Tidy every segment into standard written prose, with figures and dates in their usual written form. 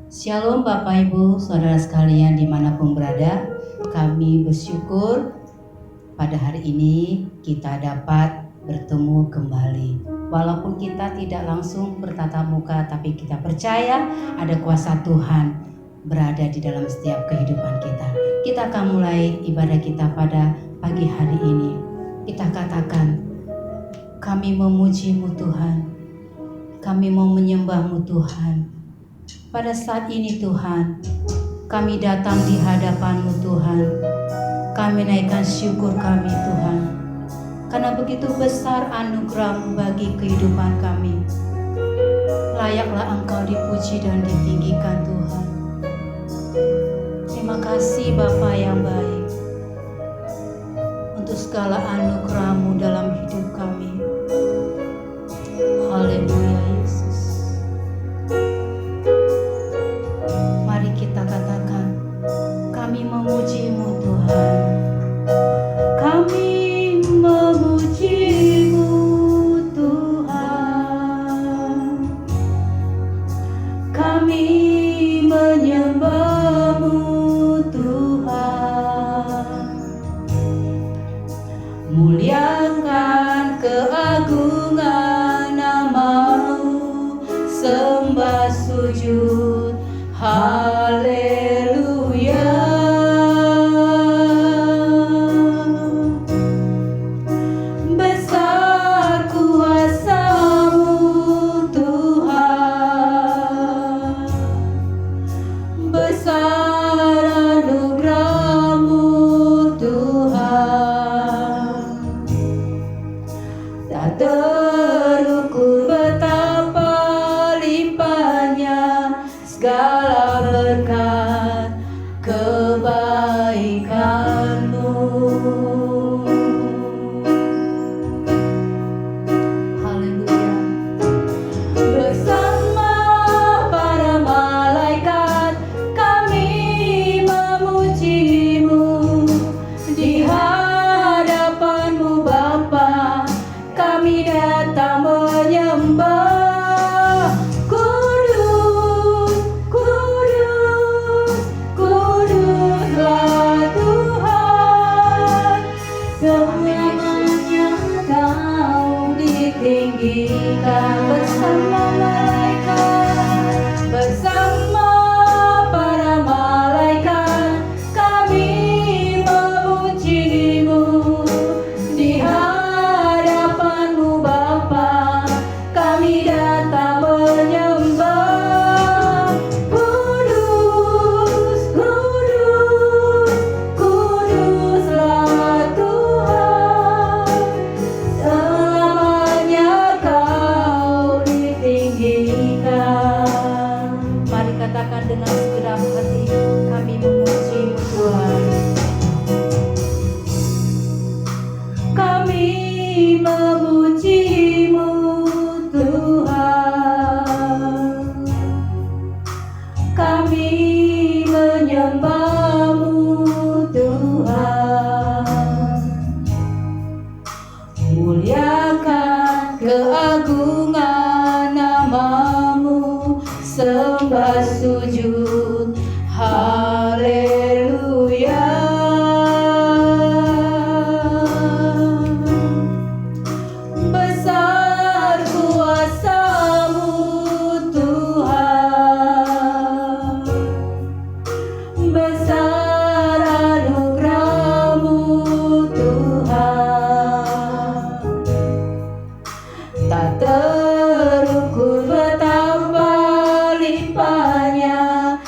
Shalom Bapak Ibu, Saudara sekalian dimanapun berada. Kami bersyukur pada hari ini kita dapat bertemu kembali. Walaupun kita tidak langsung bertatap muka, tapi kita percaya ada kuasa Tuhan berada di dalam setiap kehidupan kita. Kita akan mulai ibadah kita pada pagi hari ini. Kita katakan, kami memuji-Mu Tuhan, kami mau menyembah-Mu Tuhan. Pada saat ini Tuhan, kami datang di hadapan-Mu Tuhan. Kami naikkan syukur kami Tuhan, karena begitu besar anugerah-Mu bagi kehidupan kami. Layaklah Engkau dipuji dan ditinggikan Tuhan. Terima kasih Bapa yang baik untuk segala anugerah-Mu dalam hidup kami. Haleluya Yesus. Mari kita katakan, kami memuji-Mu Tuhan. Kami memuji-Mu Tuhan. Kami menyembah-Mu Tuhan. Muliakan keagungan nama-Mu, sembah sujud. Haleluya. Besar kuasa-Mu Tuhan, besar anugerah-Mu Tuhan. Tak terukur betapa limpahnya segala berkat kebaikan-Mu. Haleluya. Bersama para malaikat kami memuji-Mu, di hadapan-Mu Bapa kami datang menyembah. Bersama malaikat, bersama para malaikat kami memuji-Mu, di hadapan-Mu Bapa kami datang menyembah. Kudus, kudus, kuduslah Tuhan, selamanya Kau ditinggikan. Mari katakan dengan segenap hati, kami memuji-Mu Tuhan. Kami memuji-Mu Tuhan. Kami menyembah-Mu Tuhan. Muliakan keagungan nama-Mu, sembah sujud. Haleluya. Besar kuasa-Mu Tuhan, besar anugerah-Mu Tuhan. Tak terukur betapa limpahnya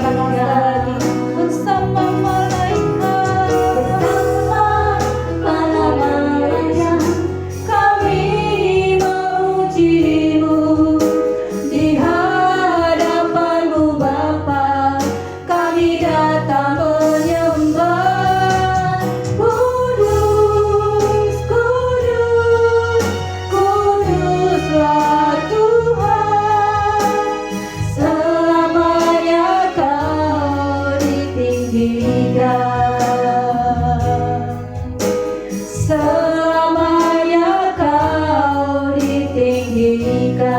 katakan sekali lagi. Bersama malaikat, bersama para malaikat kami memuji-Mu di hadapan-Mu Bapa, kami datang menyembah. Kudus, kudus, kuduslah Tuhan, selamanya Kau ditinggikan, selamanya Kau ditinggikan,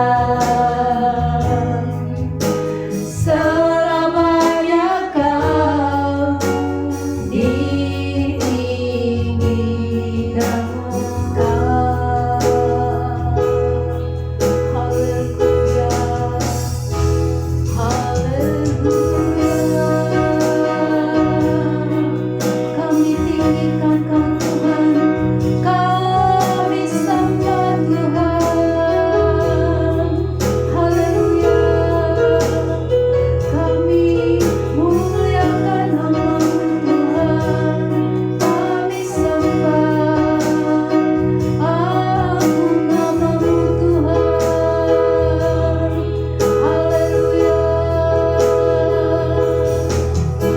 selamanya Kau ditinggikan. Haleluya, haleluya. Kami tinggikan Kau Tuhan, kami sembah Tuhan. Haleluya, kami muliakan nama-Mu Tuhan, kami sembah agung nama-Mu Tuhan. Haleluya,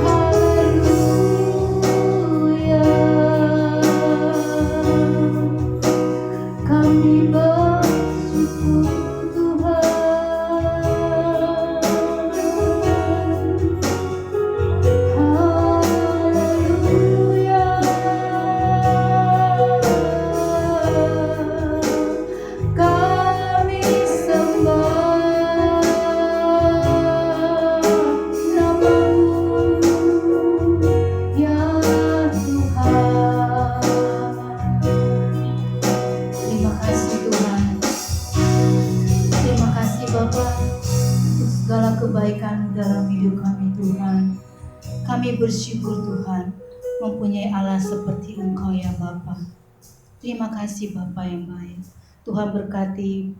haleluya. Kami bersyukur Tuhan. Haleluya. Kami sembah nama-Mu, ya Tuhan. Terima kasih Tuhan. Terima kasih Bapa untuk segala kebaikan dalam hidup kami Tuhan. Kami bersyukur Tuhan mempunyai Allah seperti Engkau ya Bapa. Terima kasih Bapa yang baik. Tuhan berkati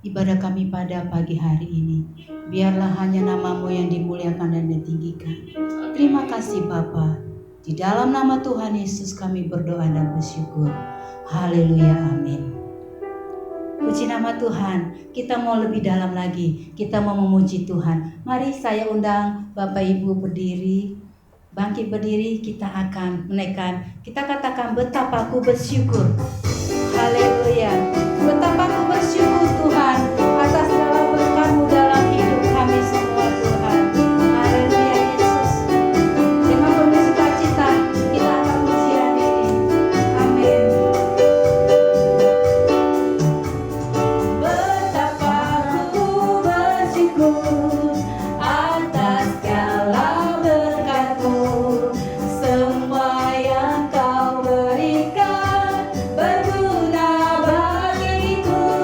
ibadah kami pada pagi hari ini. Biarlah hanya nama-Mu yang dimuliakan dan ditinggikan. Terima kasih Bapa. Di dalam nama Tuhan Yesus kami berdoa dan bersyukur. Haleluya, amin. Puji nama Tuhan. Kita mau lebih dalam lagi. Kita mau memuji Tuhan. Mari saya undang Bapak Ibu berdiri. Bangkit berdiri, kita akan menaikkan. Kita katakan betapa aku bersyukur. Haleluya. Betapa aku bersyukur Tuhan atas segala berkat-Mu dalam hidup kami semua Tuhan. Haleluya Yesus. Dengan penuh sukacita kita akan pujian ini. Amin. Betapa aku bersyukur atas segala berkat-Mu, semua yang Kau berikan berguna bagiku.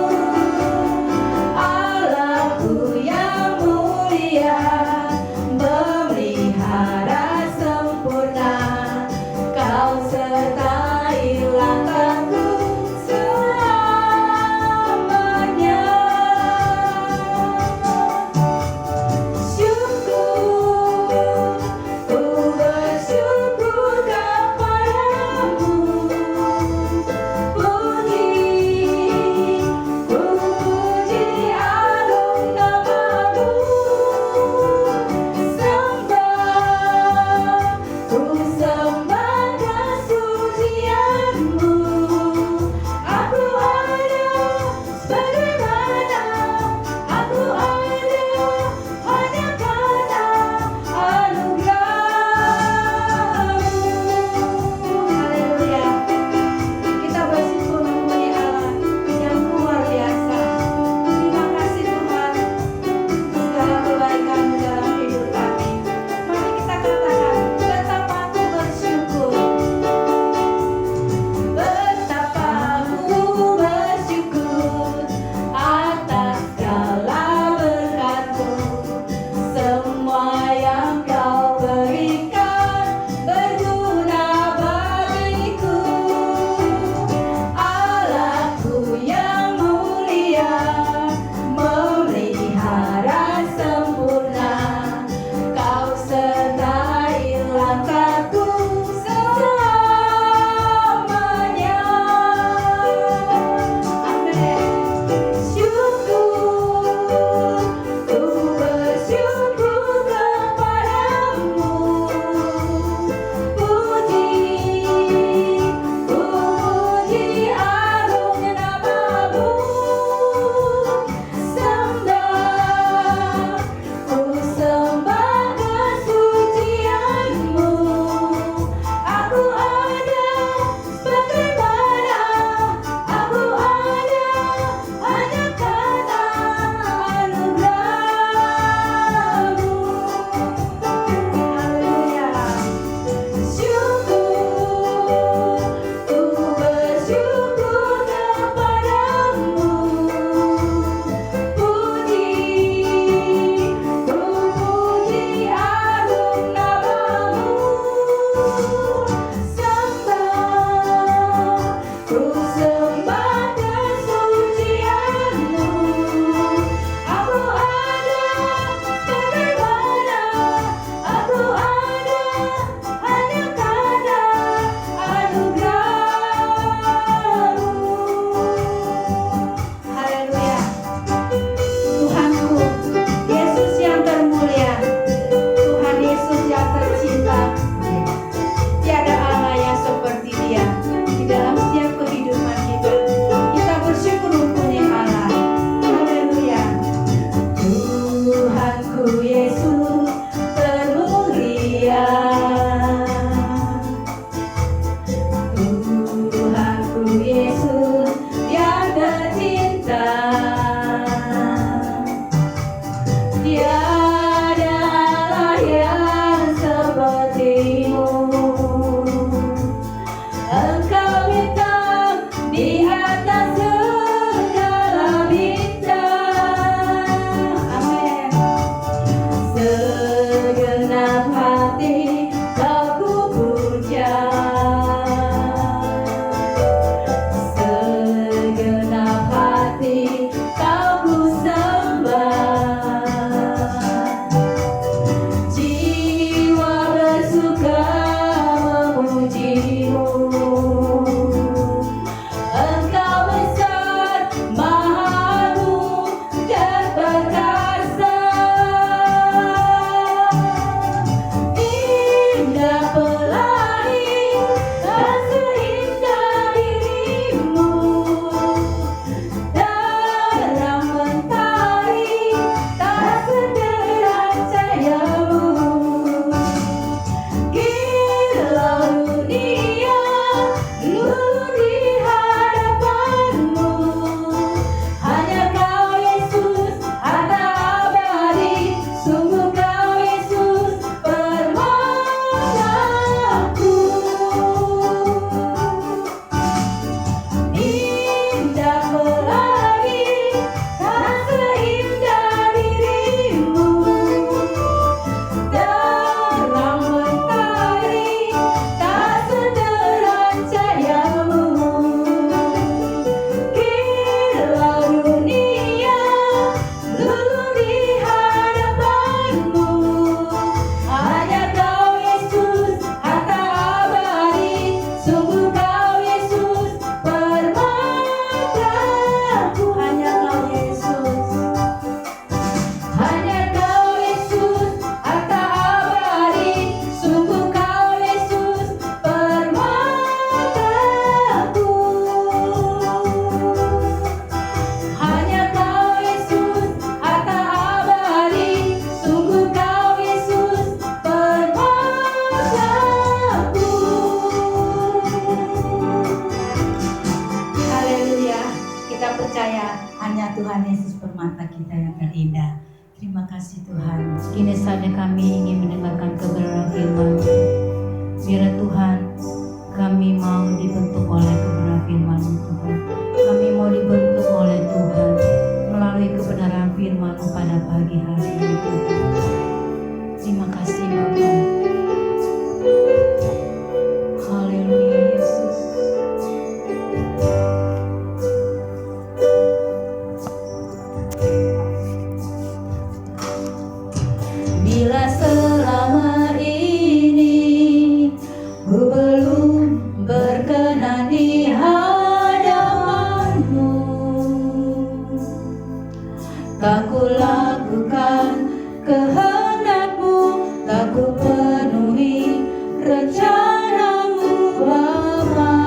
rencana-Mu Bapa.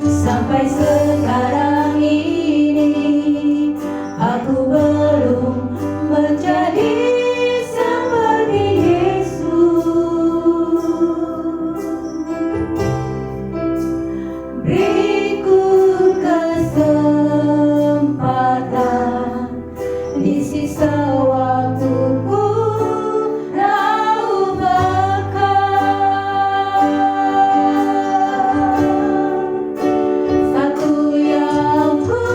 Sampai sekarang ini aku belum menjadi seperti Yesus. Beriku kesempatan di sisa waktuku, rauh berkah. Satu yang ku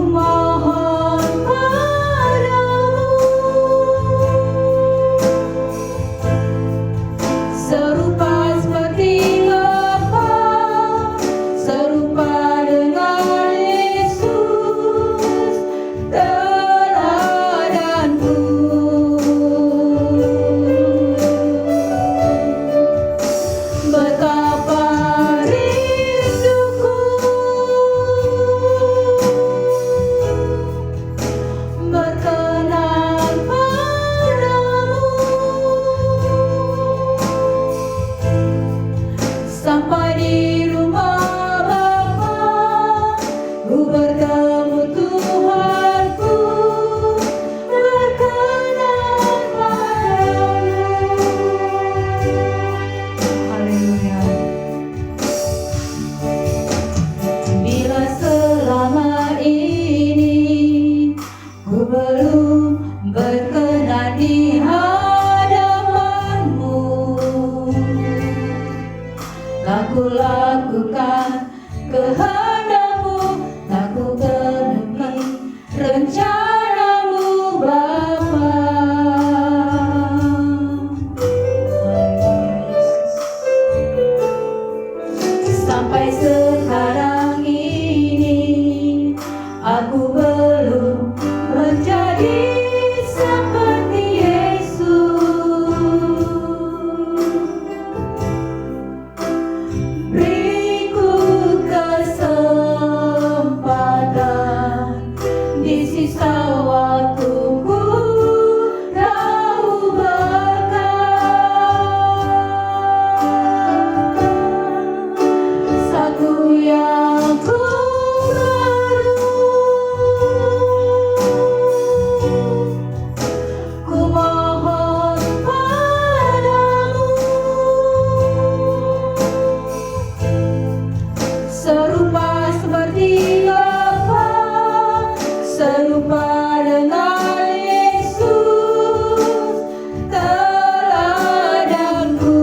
mohon padamu, serupa seperti Bapa, serupa dengan Yesus, teladanku. Betapa rinduku berkenan padamu. Sampai di rumah Bapa, ku bertemu Tuhanku, berkenan padamu. Haleluya. Bila selama ini ku belum berkenan di hadapan-Mu, tak ku lakukan kehendak-Mu, tak ku penuhi rencana-Mu Bapa. Sampai sekarang ini aku belum menjadi seperti Yesus. Beriku kesempatan di sisa waktuku, rauh berkah. Satu yang ku mohon padamu, serupa seperti Bapa, serupa dengan Yesus, teladanku.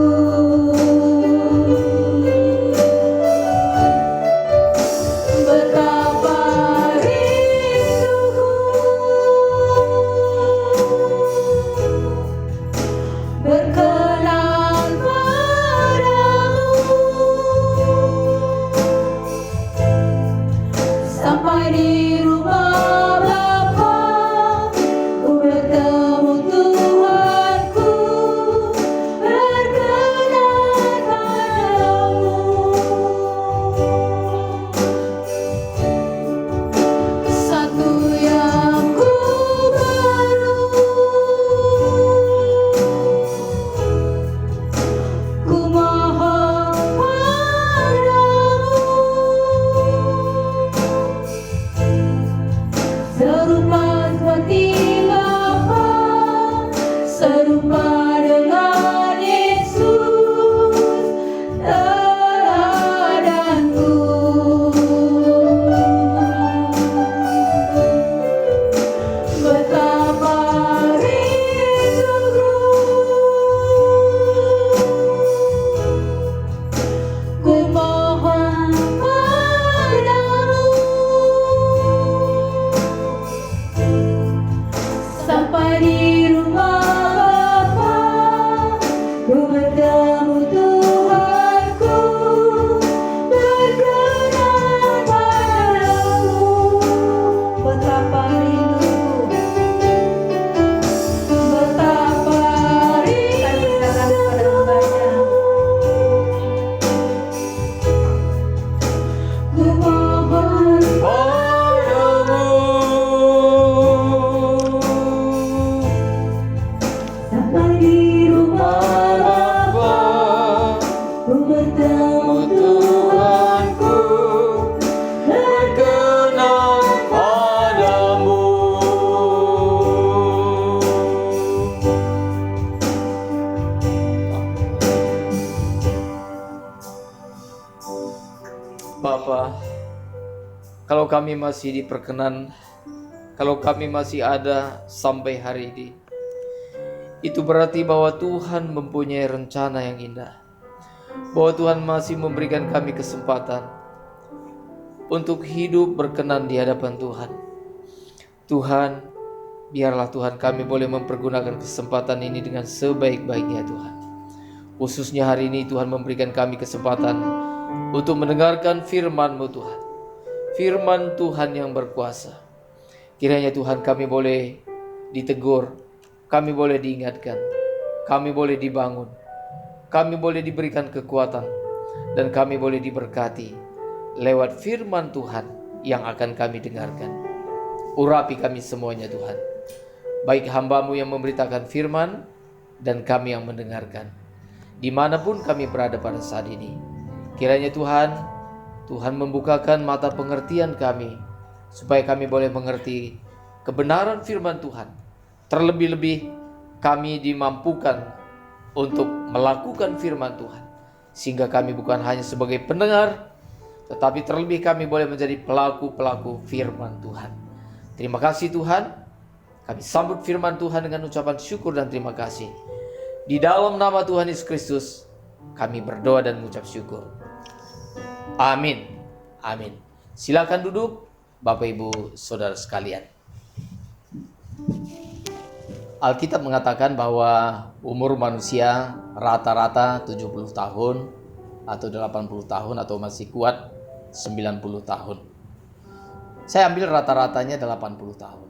Bapa, kalau kami masih diperkenan, kalau kami masih ada sampai hari ini, itu berarti bahwa Tuhan mempunyai rencana yang indah. Bahwa Tuhan masih memberikan kami kesempatan untuk hidup berkenan di hadapan Tuhan. Tuhan, biarlah Tuhan kami boleh mempergunakan kesempatan ini dengan sebaik-baiknya Tuhan. Khususnya hari ini Tuhan memberikan kami kesempatan untuk mendengarkan firman-Mu Tuhan. Firman Tuhan yang berkuasa. Kiranya Tuhan kami boleh ditegur, kami boleh diingatkan, kami boleh dibangun, kami boleh diberikan kekuatan, dan kami boleh diberkati lewat firman Tuhan yang akan kami dengarkan. Urapi kami semuanya Tuhan, baik hamba-Mu yang memberitakan firman dan kami yang mendengarkan, dimanapun kami berada pada saat ini. Kiranya Tuhan membukakan mata pengertian kami, supaya kami boleh mengerti kebenaran firman Tuhan. Terlebih-lebih kami dimampukan untuk melakukan firman Tuhan, sehingga kami bukan hanya sebagai pendengar, tetapi terlebih kami boleh menjadi pelaku-pelaku firman Tuhan. Terima kasih Tuhan. Kami sambut firman Tuhan dengan ucapan syukur dan terima kasih. Di dalam nama Tuhan Yesus Kristus kami berdoa dan mengucap syukur. Amin. Amin. Silakan duduk Bapak Ibu Saudara sekalian. Alkitab mengatakan bahwa umur manusia rata-rata 70 tahun atau 80 tahun atau masih kuat 90 tahun. Saya ambil rata-ratanya 80 tahun.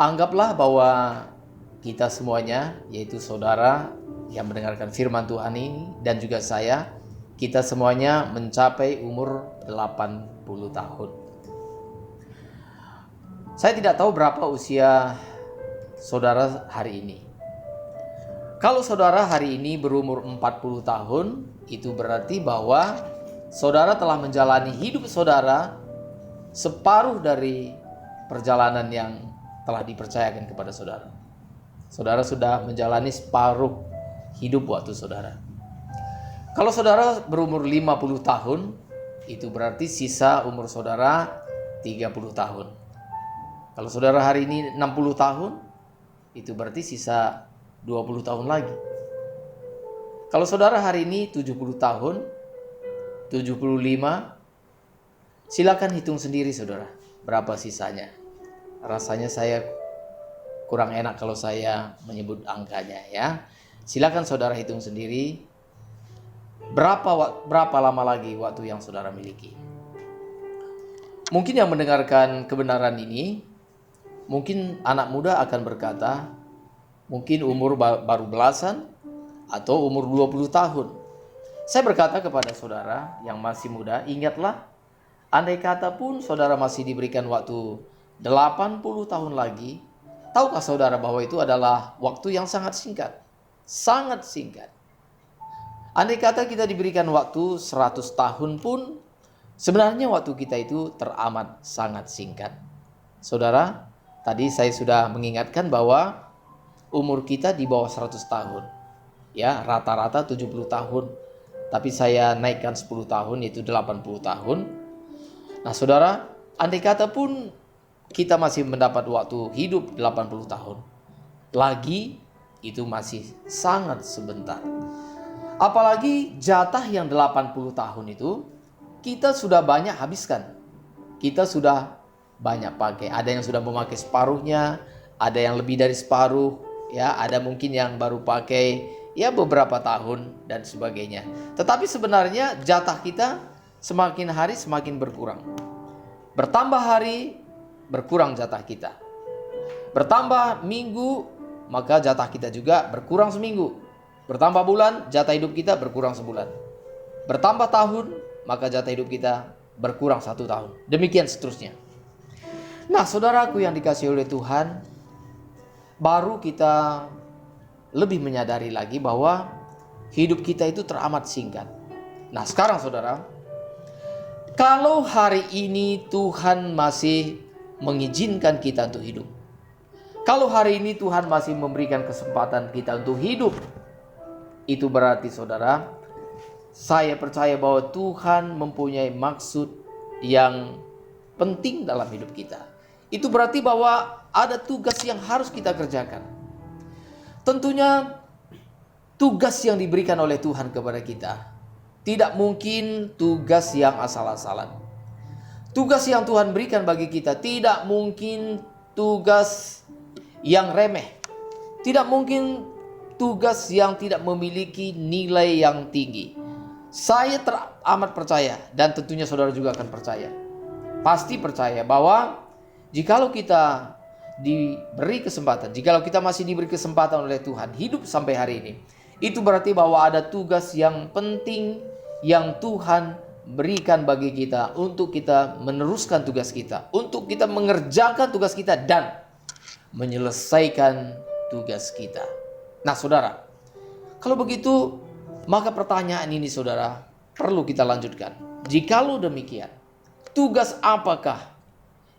Anggaplah bahwa kita semuanya, yaitu saudara yang mendengarkan firman Tuhan ini dan juga saya, kita semuanya mencapai umur 80 tahun. Saya tidak tahu berapa usia saudara hari ini. Kalau saudara hari ini berumur 40 tahun, itu berarti bahwa saudara telah menjalani hidup saudara separuh dari perjalanan yang telah dipercayakan kepada saudara. Saudara sudah menjalani separuh hidup waktu saudara. Kalau saudara berumur 50 tahun, itu berarti sisa umur saudara 30 tahun. Kalau saudara hari ini 60 tahun, itu berarti sisa 20 tahun lagi. Kalau saudara hari ini 70 tahun, 75, silakan hitung sendiri saudara, berapa sisanya. Rasanya saya kurang enak kalau saya menyebut angkanya ya. Silakan saudara hitung sendiri, berapa lama lagi waktu yang saudara miliki. Mungkin yang mendengarkan kebenaran ini, mungkin anak muda akan berkata, mungkin umur baru belasan atau umur 20 tahun. Saya berkata kepada saudara yang masih muda, ingatlah, andai kata pun saudara masih diberikan waktu 80 tahun lagi, tahukah saudara bahwa itu adalah waktu yang sangat singkat? Sangat singkat. Andai kata kita diberikan waktu 100 tahun pun, sebenarnya waktu kita itu teramat sangat singkat. Saudara, tadi saya sudah mengingatkan bahwa umur kita di bawah 100 tahun. Ya, rata-rata 70 tahun. Tapi saya naikkan 10 tahun, yaitu 80 tahun. Nah saudara, andai kata pun kita masih mendapat waktu hidup 80 tahun. Lagi, itu masih sangat sebentar. Apalagi jatah yang 80 tahun itu, kita sudah banyak habiskan. Kita sudah banyak pakai. Ada yang sudah memakai separuhnya, ada yang lebih dari separuh, ya, ada mungkin yang baru pakai ya beberapa tahun dan sebagainya. Tetapi sebenarnya jatah kita semakin hari semakin berkurang. Bertambah hari, berkurang jatah kita. Bertambah minggu, maka jatah kita juga berkurang seminggu. Bertambah bulan, jatah hidup kita berkurang sebulan. Bertambah tahun, maka jatah hidup kita berkurang 1 tahun. Demikian seterusnya. Nah, saudaraku yang dikasihi oleh Tuhan, baru kita lebih menyadari lagi bahwa hidup kita itu teramat singkat. Nah, sekarang saudara, kalau hari ini Tuhan masih mengizinkan kita untuk hidup, kalau hari ini Tuhan masih memberikan kesempatan kita untuk hidup, itu berarti saudara, saya percaya bahwa Tuhan mempunyai maksud yang penting dalam hidup kita. Itu berarti bahwa ada tugas yang harus kita kerjakan. Tentunya tugas yang diberikan oleh Tuhan kepada kita tidak mungkin tugas yang asal-asalan. Tugas yang Tuhan berikan bagi kita tidak mungkin tugas yang remeh. Tidak mungkin tugas yang tidak memiliki nilai yang tinggi. Saya teramat percaya, dan tentunya saudara juga akan percaya. Pasti percaya bahwa jikalau kita diberi kesempatan, jikalau kita masih diberi kesempatan oleh Tuhan hidup sampai hari ini, itu berarti bahwa ada tugas yang penting yang Tuhan berikan bagi kita untuk kita meneruskan tugas kita, untuk kita mengerjakan tugas kita dan menyelesaikan tugas kita. Nah saudara, kalau begitu maka pertanyaan ini saudara perlu kita lanjutkan. Jikalau demikian, tugas apakah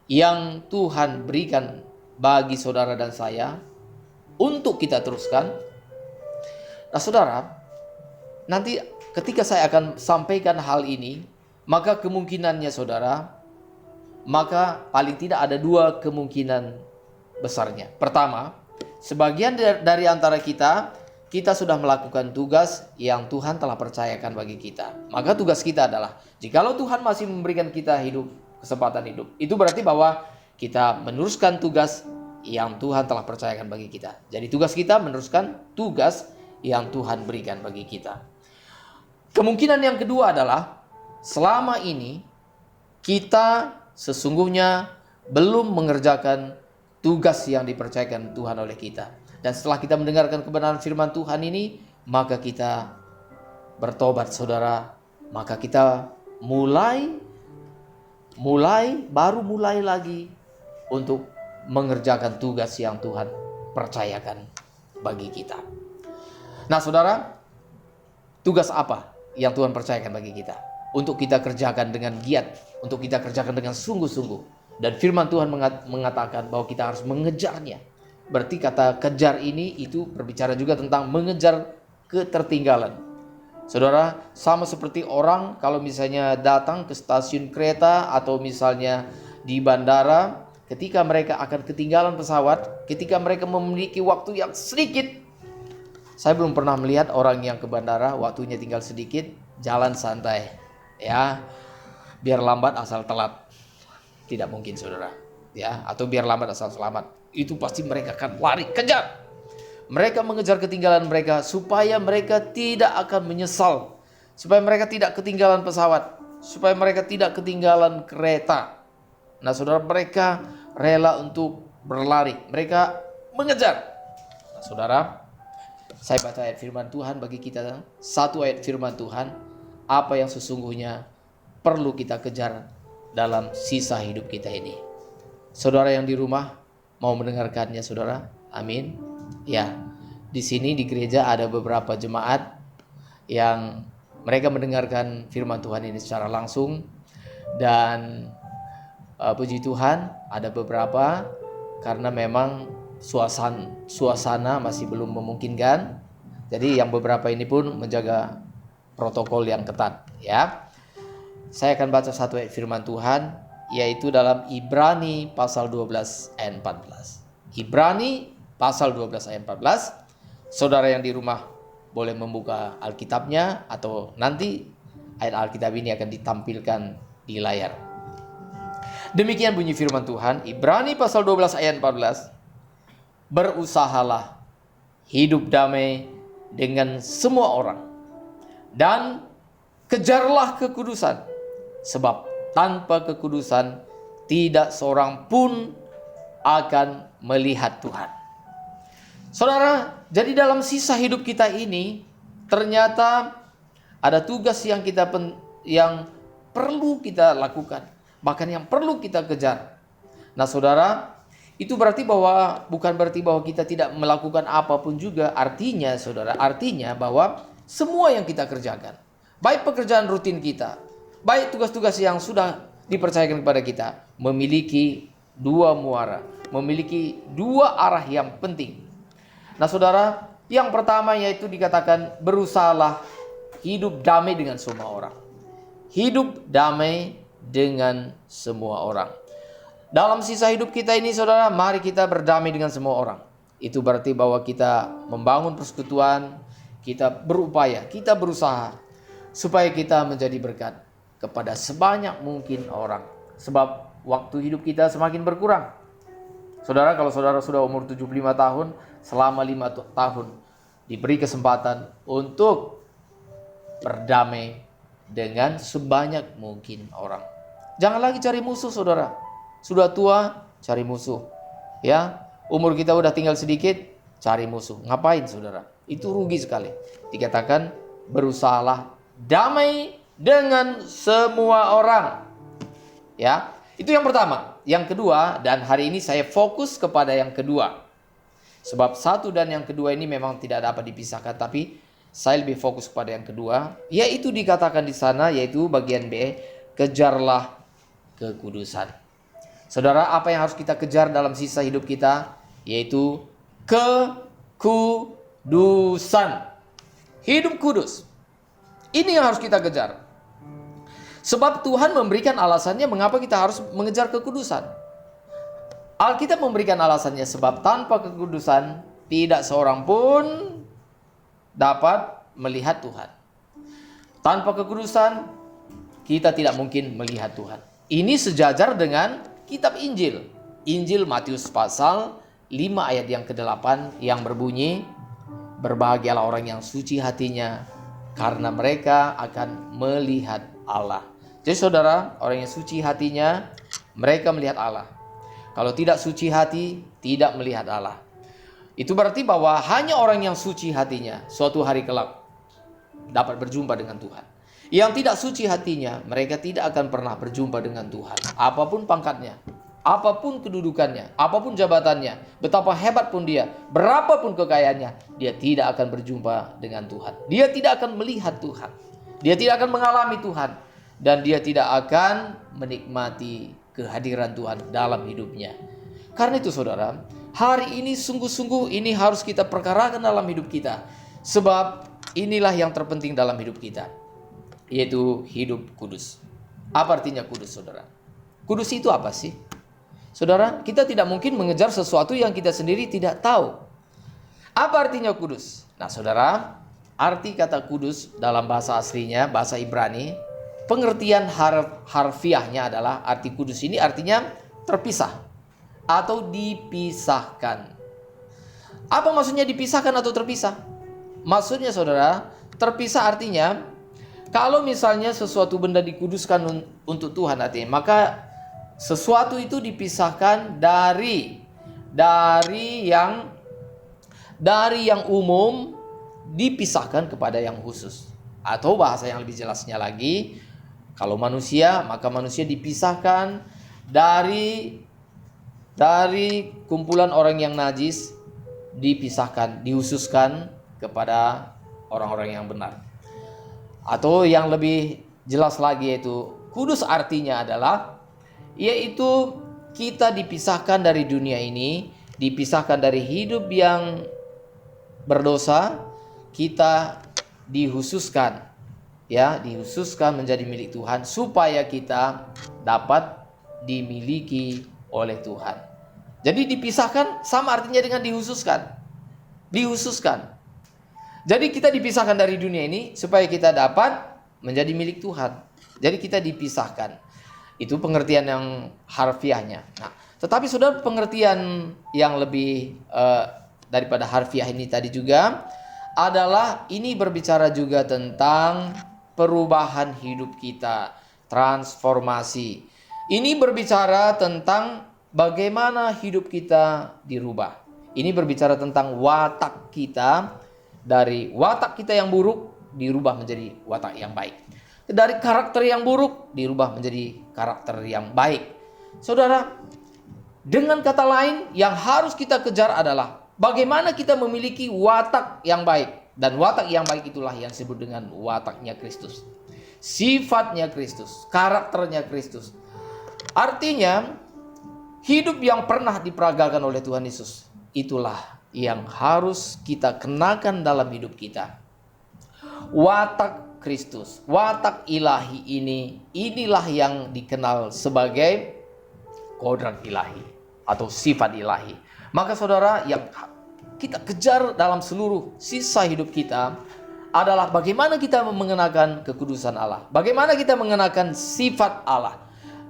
yang Tuhan berikan bagi saudara dan saya untuk kita teruskan? Nah saudara, nanti ketika saya akan sampaikan hal ini, maka kemungkinannya saudara, maka paling tidak ada dua kemungkinan besarnya. Pertama, sebagian dari antara kita sudah melakukan tugas yang Tuhan telah percayakan bagi kita. Maka tugas kita adalah, jikalau Tuhan masih memberikan kita hidup, kesempatan hidup, itu berarti bahwa kita meneruskan tugas yang Tuhan telah percayakan bagi kita. Jadi tugas kita meneruskan tugas yang Tuhan berikan bagi kita. Kemungkinan yang kedua adalah, selama ini kita sesungguhnya belum mengerjakan tugas yang dipercayakan Tuhan oleh kita. Dan setelah kita mendengarkan kebenaran firman Tuhan ini, maka kita bertobat saudara. Maka kita baru mulai lagi untuk mengerjakan tugas yang Tuhan percayakan bagi kita. Nah saudara, tugas apa yang Tuhan percayakan bagi kita? Untuk kita kerjakan dengan giat, untuk kita kerjakan dengan sungguh-sungguh. Dan firman Tuhan mengatakan bahwa kita harus mengejarnya. Berarti kata kejar ini itu berbicara juga tentang mengejar ketertinggalan. Saudara, sama seperti orang kalau misalnya datang ke stasiun kereta atau misalnya di bandara, ketika mereka akan ketinggalan pesawat, ketika mereka memiliki waktu yang sedikit. Saya belum pernah melihat orang yang ke bandara waktunya tinggal sedikit, jalan santai. Ya, biar lambat asal telat. Tidak mungkin saudara. Ya, atau biar lambat asal selamat. Itu pasti mereka akan lari, kejar. Mereka mengejar ketinggalan mereka supaya mereka tidak akan menyesal. Supaya mereka tidak ketinggalan pesawat. Supaya mereka tidak ketinggalan kereta. Nah saudara, mereka rela untuk berlari. Mereka mengejar. Nah saudara, saya baca ayat firman Tuhan bagi kita. Satu ayat firman Tuhan. Apa yang sesungguhnya perlu kita kejar dalam sisa hidup kita ini. Saudara yang di rumah mau mendengarkannya saudara? Amin. Ya, di sini di gereja ada beberapa jemaat yang mereka mendengarkan firman Tuhan ini secara langsung. Dan puji Tuhan ada beberapa karena memang suasana masih belum memungkinkan. Jadi yang beberapa ini pun menjaga protokol yang ketat ya. Saya akan baca satu ayat firman Tuhan, yaitu dalam Ibrani pasal 12 ayat 14. Ibrani pasal 12 ayat 14. Saudara yang di rumah boleh membuka Alkitabnya atau nanti ayat Alkitab ini akan ditampilkan di layar. Demikian bunyi firman Tuhan, Ibrani pasal 12 ayat 14. Berusahalah hidup damai dengan semua orang dan kejarlah kekudusan, sebab tanpa kekudusan tidak seorang pun akan melihat Tuhan. Saudara, jadi dalam sisa hidup kita ini ternyata ada tugas yang perlu kita lakukan, bahkan yang perlu kita kejar. Nah saudara, itu berarti bukan berarti bahwa kita tidak melakukan apapun juga. Artinya saudara, bahwa semua yang kita kerjakan, baik pekerjaan rutin kita, baik tugas-tugas yang sudah dipercayakan kepada kita, memiliki dua muara, memiliki dua arah yang penting. Nah saudara, yang pertama yaitu dikatakan berusahalah hidup damai dengan semua orang. Hidup damai dengan semua orang. Dalam sisa hidup kita ini saudara, mari kita berdamai dengan semua orang. Itu berarti bahwa kita membangun persekutuan, kita berupaya, kita berusaha supaya kita menjadi berkat kepada sebanyak mungkin orang. Sebab waktu hidup kita semakin berkurang. Saudara, kalau saudara sudah umur 75 tahun, selama 5 tahun diberi kesempatan untuk berdamai dengan sebanyak mungkin orang. Jangan lagi cari musuh saudara. Sudah tua, cari musuh. Ya, umur kita udah tinggal sedikit, cari musuh. Ngapain saudara? Itu rugi sekali. Dikatakan berusahalah damai dengan semua orang. Ya, itu yang pertama. Yang kedua, dan hari ini saya fokus kepada yang kedua. Sebab satu dan yang kedua ini memang tidak dapat dipisahkan, tapi saya lebih fokus pada yang kedua, yaitu dikatakan di sana, yaitu bagian B, kejarlah kekudusan. Saudara, apa yang harus kita kejar dalam sisa hidup kita? Yaitu kekudusan. Hidup kudus. Ini yang harus kita kejar. Sebab Tuhan memberikan alasannya mengapa kita harus mengejar kekudusan. Alkitab memberikan alasannya, sebab tanpa kekudusan tidak seorang pun dapat melihat Tuhan. Tanpa kekudusan kita tidak mungkin melihat Tuhan. Ini sejajar dengan kitab Injil. Injil Matius pasal 5 ayat yang ke-8 yang berbunyi, berbahagialah orang yang suci hatinya, karena mereka akan melihat Allah. Jadi saudara, orang yang suci hatinya, mereka melihat Allah. Kalau tidak suci hati, tidak melihat Allah. Itu berarti bahwa hanya orang yang suci hatinya suatu hari kelak dapat berjumpa dengan Tuhan. Yang tidak suci hatinya, mereka tidak akan pernah berjumpa dengan Tuhan. Apapun pangkatnya, apapun kedudukannya, apapun jabatannya, betapa hebat pun dia, berapapun kekayaannya, dia tidak akan berjumpa dengan Tuhan. Dia tidak akan melihat Tuhan. Dia tidak akan mengalami Tuhan. Dan dia tidak akan menikmati kehadiran Tuhan dalam hidupnya. Karena itu saudara, hari ini sungguh-sungguh ini harus kita perkarakan dalam hidup kita. Sebab inilah yang terpenting dalam hidup kita, yaitu hidup kudus. Apa artinya kudus saudara? Kudus itu apa sih? Saudara, kita tidak mungkin mengejar sesuatu yang kita sendiri tidak tahu. Apa artinya kudus? Nah saudara, arti kata kudus dalam bahasa aslinya, bahasa Ibrani, pengertian harfiahnya adalah, arti kudus ini artinya terpisah atau dipisahkan. Apa maksudnya dipisahkan atau terpisah? Maksudnya saudara, terpisah artinya kalau misalnya sesuatu benda dikuduskan untuk Tuhan artinya, maka sesuatu itu dipisahkan dari yang umum, dipisahkan kepada yang khusus. Atau bahasa yang lebih jelasnya lagi, kalau manusia, maka manusia dipisahkan dari kumpulan orang yang najis, dipisahkan, dihususkan kepada orang-orang yang benar. Atau yang lebih jelas lagi yaitu kudus artinya adalah, yaitu kita dipisahkan dari dunia ini, dipisahkan dari hidup yang berdosa, kita dihususkan, ya, dihususkan menjadi milik Tuhan supaya kita dapat dimiliki oleh Tuhan. Jadi dipisahkan sama artinya dengan dihususkan. Dihususkan. Jadi kita dipisahkan dari dunia ini supaya kita dapat menjadi milik Tuhan. Jadi kita dipisahkan. Itu pengertian yang harfiahnya. Nah, tetapi saudara, pengertian yang lebih daripada harfiah ini tadi juga adalah ini berbicara juga tentang perubahan hidup kita, transformasi. Ini berbicara tentang bagaimana hidup kita dirubah. Ini berbicara tentang watak kita, dari watak kita yang buruk dirubah menjadi watak yang baik. Dari karakter yang buruk dirubah menjadi karakter yang baik. Saudara, dengan kata lain yang harus kita kejar adalah bagaimana kita memiliki watak yang baik. Dan watak yang baik itulah yang disebut dengan wataknya Kristus. Sifatnya Kristus, karakternya Kristus. Artinya, hidup yang pernah diperagakan oleh Tuhan Yesus, itulah yang harus kita kenakan dalam hidup kita. Watak Kristus, watak ilahi inilah yang dikenal sebagai kodrat ilahi atau sifat ilahi. Maka saudara, yang kita kejar dalam seluruh sisa hidup kita adalah bagaimana kita mengenakan kekudusan Allah, bagaimana kita mengenakan sifat Allah,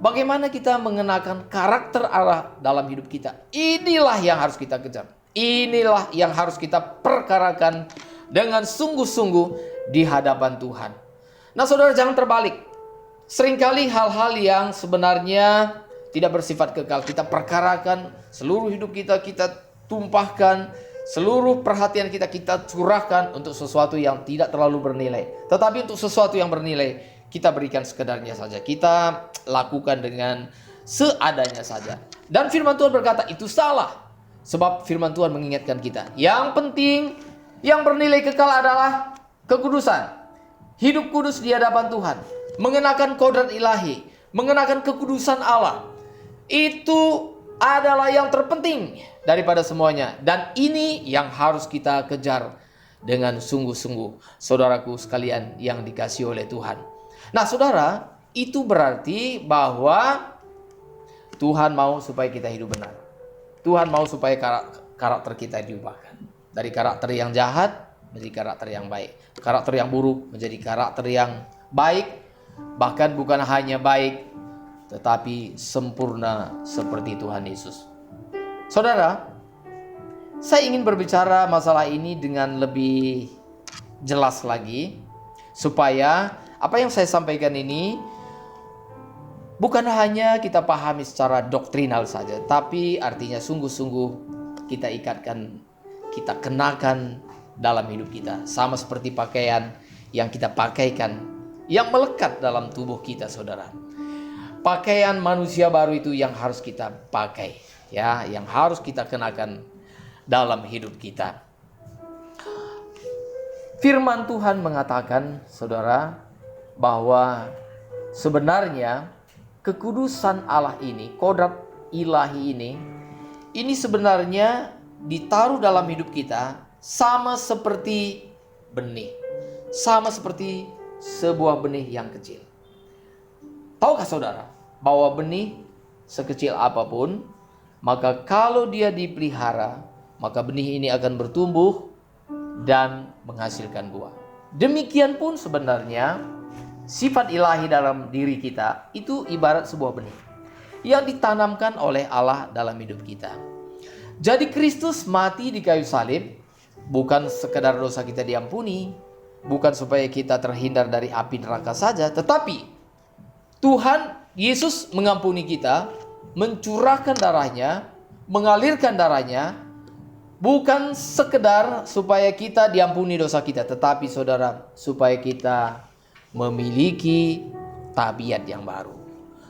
bagaimana kita mengenakan karakter Allah dalam hidup kita. Inilah yang harus kita kejar. Inilah yang harus kita perkarakan dengan sungguh-sungguh di hadapan Tuhan. Nah saudara, jangan terbalik. Seringkali hal-hal yang sebenarnya tidak bersifat kekal kita perkarakan, seluruh hidup kita tumpahkan, seluruh perhatian kita curahkan untuk sesuatu yang tidak terlalu bernilai. Tetapi untuk sesuatu yang bernilai, kita berikan sekedarnya saja. Kita lakukan dengan seadanya saja. Dan firman Tuhan berkata itu salah. Sebab firman Tuhan mengingatkan kita, yang penting, yang bernilai kekal adalah kekudusan. Hidup kudus di hadapan Tuhan. Mengenakan kodrat ilahi. Mengenakan kekudusan Allah. Itu adalah yang terpenting daripada semuanya. Dan ini yang harus kita kejar dengan sungguh-sungguh, saudaraku sekalian yang dikasihi oleh Tuhan. Nah saudara, itu berarti bahwa Tuhan mau supaya kita hidup benar. Tuhan mau supaya karakter kita diubahkan. Dari karakter yang jahat menjadi karakter yang baik. Karakter yang buruk menjadi karakter yang baik. Bahkan bukan hanya baik, tetapi sempurna seperti Tuhan Yesus. Saudara, saya ingin berbicara masalah ini dengan lebih jelas lagi, supaya apa yang saya sampaikan ini bukan hanya kita pahami secara doktrinal saja, tapi artinya sungguh-sungguh kita ikatkan, kita kenakan dalam hidup kita. Sama seperti pakaian yang kita pakaikan, yang melekat dalam tubuh kita, saudara. Pakaian manusia baru itu yang harus kita pakai, ya, yang harus kita kenakan dalam hidup kita. Firman Tuhan mengatakan, saudara, bahwa sebenarnya kekudusan Allah ini, kodrat ilahi ini sebenarnya ditaruh dalam hidup kita sama seperti benih. Sama seperti sebuah benih yang kecil. Tahukah saudara bahwa benih sekecil apapun, maka kalau dia dipelihara, maka benih ini akan bertumbuh dan menghasilkan buah. Demikian pun sebenarnya sifat ilahi dalam diri kita itu ibarat sebuah benih yang ditanamkan oleh Allah dalam hidup kita. Jadi Kristus mati di kayu salib bukan sekedar dosa kita diampuni, bukan supaya kita terhindar dari api neraka saja, tetapi Tuhan Yesus mengampuni kita, mencurahkan darahnya, mengalirkan darahnya, bukan sekedar supaya kita diampuni dosa kita, tetapi saudara, supaya kita memiliki tabiat yang baru,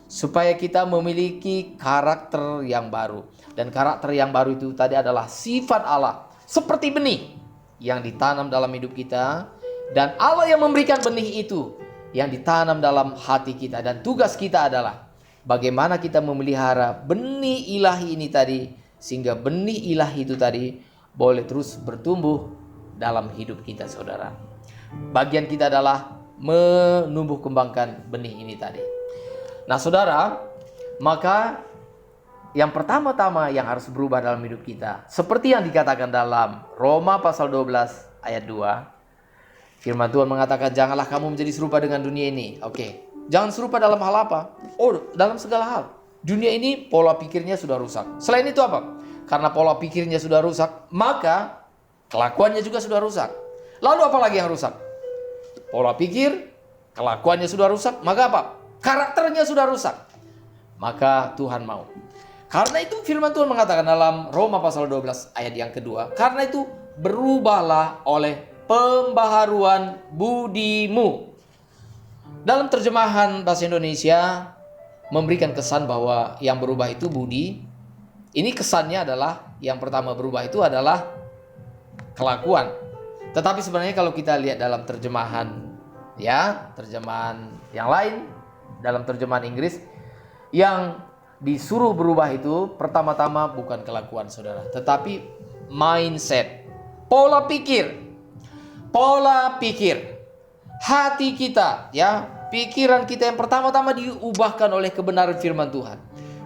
supaya kita memiliki karakter yang baru. Dan karakter yang baru itu tadi adalah sifat Allah, seperti benih yang ditanam dalam hidup kita. Dan Allah yang memberikan benih itu yang ditanam dalam hati kita. Dan tugas kita adalah bagaimana kita memelihara benih ilahi ini tadi, sehingga benih ilahi itu tadi boleh terus bertumbuh dalam hidup kita, saudara. Bagian kita adalah menumbuh kembangkan benih ini tadi. Nah saudara, maka yang pertama-tama yang harus berubah dalam hidup kita, seperti yang dikatakan dalam Roma pasal 12 ayat 2, firman Tuhan mengatakan, janganlah kamu menjadi serupa dengan dunia ini. Oke, jangan serupa dalam hal apa? Oh, dalam segala hal. Dunia ini pola pikirnya sudah rusak. Selain itu apa? Karena pola pikirnya sudah rusak, maka kelakuannya juga sudah rusak. Lalu apa lagi yang rusak? Pola pikir, kelakuannya sudah rusak, maka apa? Karakternya sudah rusak. Maka Tuhan mau. Karena itu firman Tuhan mengatakan dalam Roma pasal 12 ayat yang kedua, karena itu berubahlah oleh pembaharuan budimu. Dalam terjemahan bahasa Indonesia memberikan kesan bahwa yang berubah itu budi. Ini kesannya adalah yang pertama berubah itu adalah kelakuan. Tetapi sebenarnya kalau kita lihat dalam terjemahan yang lain, dalam terjemahan Inggris, yang disuruh berubah itu pertama-tama bukan kelakuan saudara, tetapi mindset, pola pikir. hati kita, ya, pikiran kita yang pertama-tama diubahkan oleh kebenaran firman Tuhan.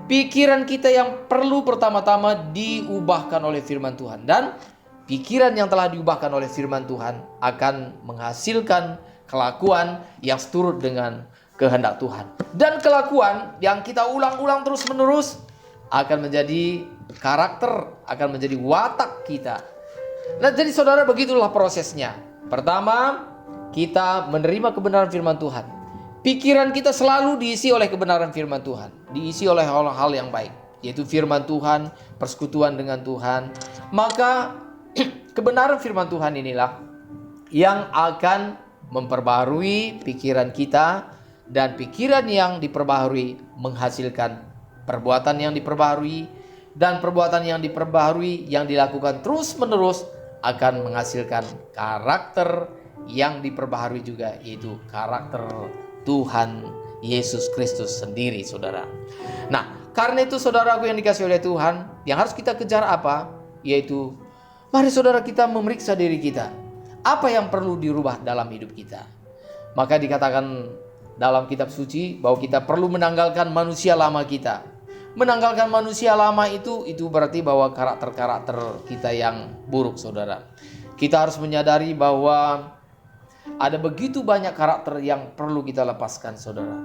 Pikiran kita yang perlu pertama-tama diubahkan oleh firman Tuhan. Dan pikiran yang telah diubahkan oleh firman Tuhan akan menghasilkan kelakuan yang seturut dengan kehendak Tuhan. Dan kelakuan yang kita ulang-ulang terus-menerus akan menjadi karakter, akan menjadi watak kita. Nah, jadi saudara, begitulah prosesnya. Pertama, kita menerima kebenaran firman Tuhan. Pikiran kita selalu diisi oleh kebenaran firman Tuhan, diisi oleh hal-hal yang baik, yaitu firman Tuhan, persekutuan dengan Tuhan. Maka kebenaran firman Tuhan inilah yang akan memperbaharui pikiran kita, dan pikiran yang diperbaharui menghasilkan perbuatan yang diperbaharui, dan perbuatan yang diperbaharui yang dilakukan terus-menerus akan menghasilkan karakter yang diperbaharui juga, yaitu karakter Tuhan Yesus Kristus sendiri, saudara. Nah, karena itu saudaraku yang dikasihi oleh Tuhan, yang harus kita kejar apa? Yaitu, mari saudara kita memeriksa diri kita. Apa yang perlu dirubah dalam hidup kita? Maka dikatakan dalam kitab suci bahwa kita perlu menanggalkan manusia lama kita. Menanggalkan manusia lama itu berarti bahwa karakter-karakter kita yang buruk, saudara. Kita harus menyadari bahwa ada begitu banyak karakter yang perlu kita lepaskan, saudara.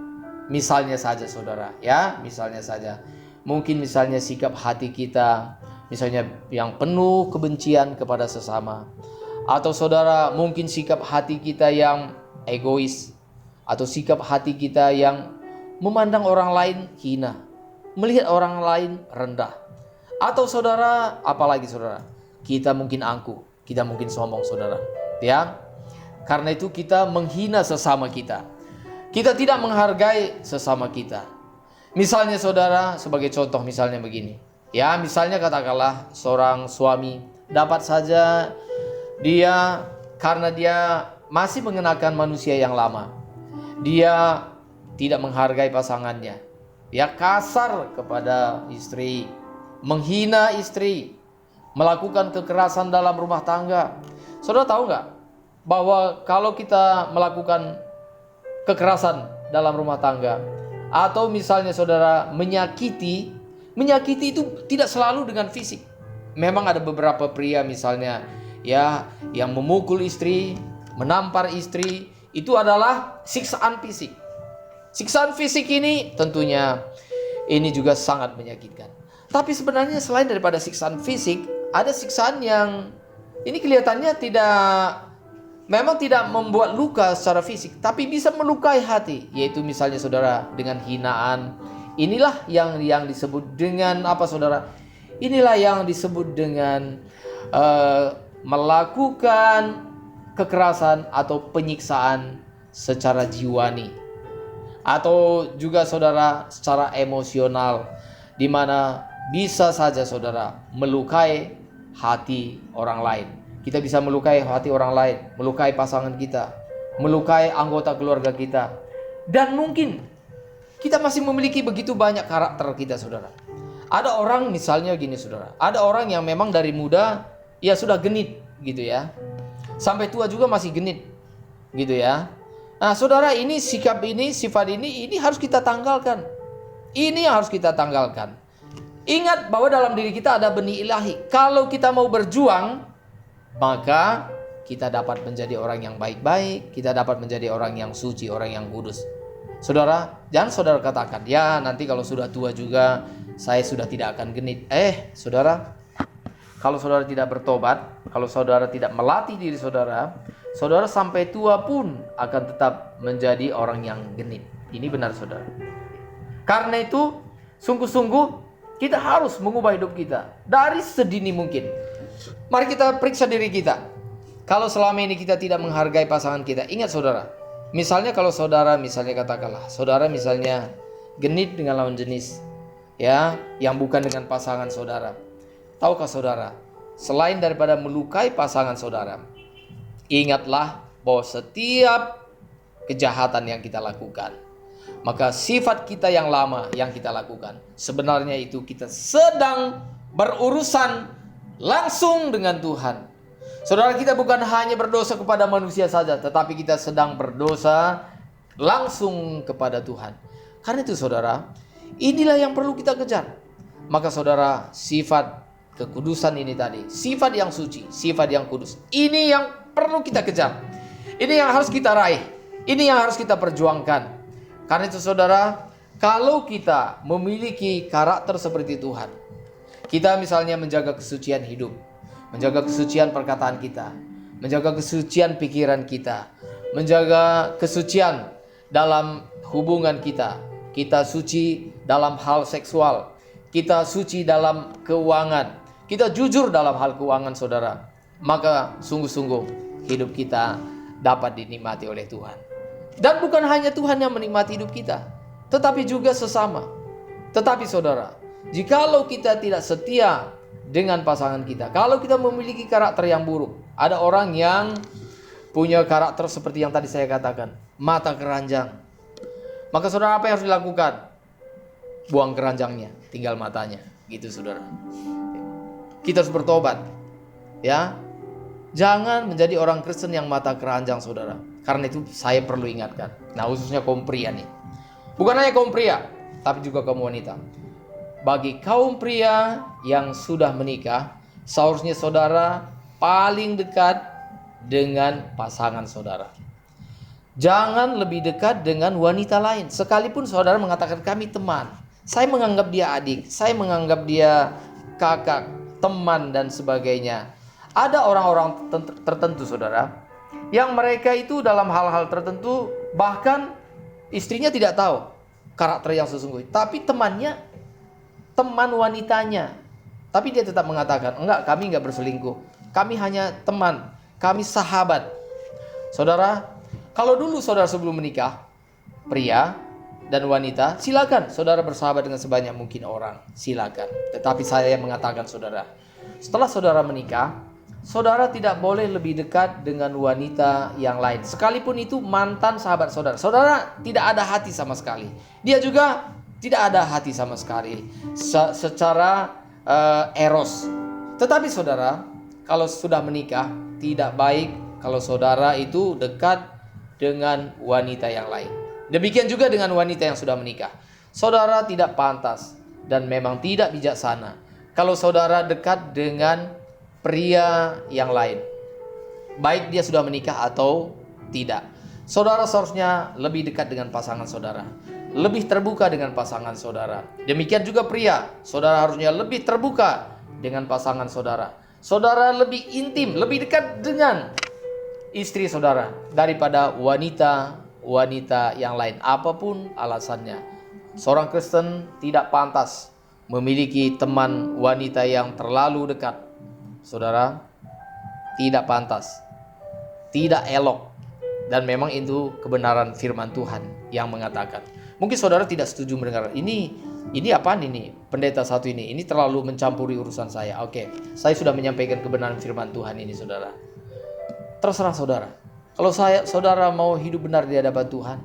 Misalnya saja, saudara, ya, misalnya saja. Mungkin misalnya sikap hati kita, misalnya yang penuh kebencian kepada sesama. Atau saudara, mungkin sikap hati kita yang egois. Atau sikap hati kita yang memandang orang lain hina, melihat orang lain rendah. Atau saudara, apalagi saudara, kita mungkin angkuh, kita mungkin sombong, saudara, ya. Karena itu kita menghina sesama kita. Kita tidak menghargai sesama kita. Misalnya saudara, sebagai contoh misalnya begini. Ya, misalnya katakanlah seorang suami dapat saja dia, karena dia masih mengenakan manusia yang lama, dia tidak menghargai pasangannya. Dia kasar kepada istri, menghina istri, melakukan kekerasan dalam rumah tangga. Saudara tahu nggak bahwa kalau kita melakukan kekerasan dalam rumah tangga, atau misalnya saudara menyakiti itu tidak selalu dengan fisik. Memang ada beberapa pria misalnya, ya, yang memukul istri, menampar istri, itu adalah siksaan fisik. Siksaan fisik ini tentunya ini juga sangat menyakitkan. Tapi sebenarnya selain daripada siksaan fisik, ada siksaan yang ini kelihatannya memang tidak membuat luka secara fisik, tapi bisa melukai hati, yaitu misalnya saudara dengan hinaan. Inilah yang disebut dengan apa, saudara? Inilah yang disebut dengan melakukan kekerasan atau penyiksaan secara jiwani, atau juga saudara secara emosional, di mana bisa saja saudara melukai hati orang lain. Kita bisa melukai hati orang lain, melukai pasangan kita, melukai anggota keluarga kita. Dan mungkin kita masih memiliki begitu banyak karakter kita, saudara. Ada orang misalnya gini, saudara. Ada orang yang memang dari muda ya sudah genit gitu ya. Sampai tua juga masih genit gitu ya. Nah, saudara, ini sikap ini, sifat ini harus kita tanggalkan. Ini yang harus kita tanggalkan. Ingat bahwa dalam diri kita ada benih ilahi. Kalau kita mau berjuang, maka kita dapat menjadi orang yang baik-baik, kita dapat menjadi orang yang suci, orang yang kudus. Saudara, jangan saudara katakan, ya nanti kalau sudah tua juga saya sudah tidak akan genit. Saudara, kalau saudara tidak bertobat, kalau saudara tidak melatih diri saudara, saudara sampai tua pun akan tetap menjadi orang yang genit. Ini benar, saudara. Karena itu, sungguh-sungguh kita harus mengubah hidup kita dari sedini mungkin. Mari kita periksa diri kita. Kalau selama ini kita tidak menghargai pasangan kita, ingat saudara. Misalnya kalau saudara, misalnya katakanlah, saudara misalnya genit dengan lawan jenis, ya, yang bukan dengan pasangan saudara. Tahukah saudara, selain daripada melukai pasangan saudara, ingatlah bahwa setiap kejahatan yang kita lakukan, maka sifat kita yang lama yang kita lakukan, sebenarnya itu kita sedang berurusan langsung dengan Tuhan. Saudara, kita bukan hanya berdosa kepada manusia saja, tetapi kita sedang berdosa langsung kepada Tuhan. Karena itu saudara, inilah yang perlu kita kejar. Maka saudara, sifat kekudusan ini tadi, sifat yang suci, sifat yang kudus, ini yang perlu kita kejar. Ini yang harus kita raih. Ini yang harus kita perjuangkan. Karena itu saudara, kalau kita memiliki karakter seperti Tuhan, kita misalnya menjaga kesucian hidup, menjaga kesucian perkataan kita, menjaga kesucian pikiran kita, menjaga kesucian dalam hubungan kita. Kita suci dalam hal seksual, kita suci dalam keuangan, kita jujur dalam hal keuangan saudara. Maka sungguh-sungguh hidup kita dapat dinikmati oleh Tuhan. Dan bukan hanya Tuhan yang menikmati hidup kita, tetapi juga sesama. Tetapi saudara, jikalau kita tidak setia dengan pasangan kita, kalau kita memiliki karakter yang buruk, ada orang yang punya karakter seperti yang tadi saya katakan, mata keranjang. Maka saudara, apa yang harus dilakukan? Buang keranjangnya, tinggal matanya, gitu saudara. Kita harus bertobat, ya. Jangan menjadi orang Kristen yang mata keranjang saudara. Karena itu saya perlu ingatkan. Nah, khususnya kaum pria nih. Bukan hanya kaum pria, tapi juga kaum wanita. Bagi kaum pria yang sudah menikah, seharusnya saudara paling dekat dengan pasangan saudara. Jangan lebih dekat dengan wanita lain. Sekalipun saudara mengatakan kami teman, saya menganggap dia adik, saya menganggap dia kakak, teman dan sebagainya. Ada orang-orang tertentu saudara, yang mereka itu dalam hal-hal tertentu bahkan istrinya tidak tahu karakter yang sesungguhnya, tapi teman wanitanya, tapi dia tetap mengatakan, enggak, kami enggak berselingkuh, kami hanya teman, kami sahabat. Saudara, kalau dulu saudara sebelum menikah, pria dan wanita, silakan saudara bersahabat dengan sebanyak mungkin orang, silakan. Tetapi saya mengatakan saudara, setelah saudara menikah, saudara tidak boleh lebih dekat dengan wanita yang lain, sekalipun itu mantan sahabat saudara. Saudara tidak ada hati sama sekali, dia juga tidak ada hati sama sekali secara eros. Tetapi saudara, kalau sudah menikah, tidak baik kalau saudara itu dekat dengan wanita yang lain. Demikian juga dengan wanita yang sudah menikah. Saudara tidak pantas dan memang tidak bijaksana kalau saudara dekat dengan pria yang lain, baik dia sudah menikah atau tidak. Saudara seharusnya lebih dekat dengan pasangan saudara, lebih terbuka dengan pasangan saudara. Demikian juga pria, saudara harusnya lebih terbuka dengan pasangan saudara. Saudara lebih intim, lebih dekat dengan istri saudara daripada wanita yang lain, apapun alasannya. Seorang Kristen tidak pantas memiliki teman wanita yang terlalu dekat. Saudara, tidak pantas, tidak elok, dan memang itu kebenaran firman Tuhan yang mengatakan. Mungkin saudara tidak setuju mendengar ini apaan ini? Pendeta satu ini terlalu mencampuri urusan saya. Oke, saya sudah menyampaikan kebenaran firman Tuhan ini saudara. Terserah saudara. Kalau saudara mau hidup benar di hadapan Tuhan,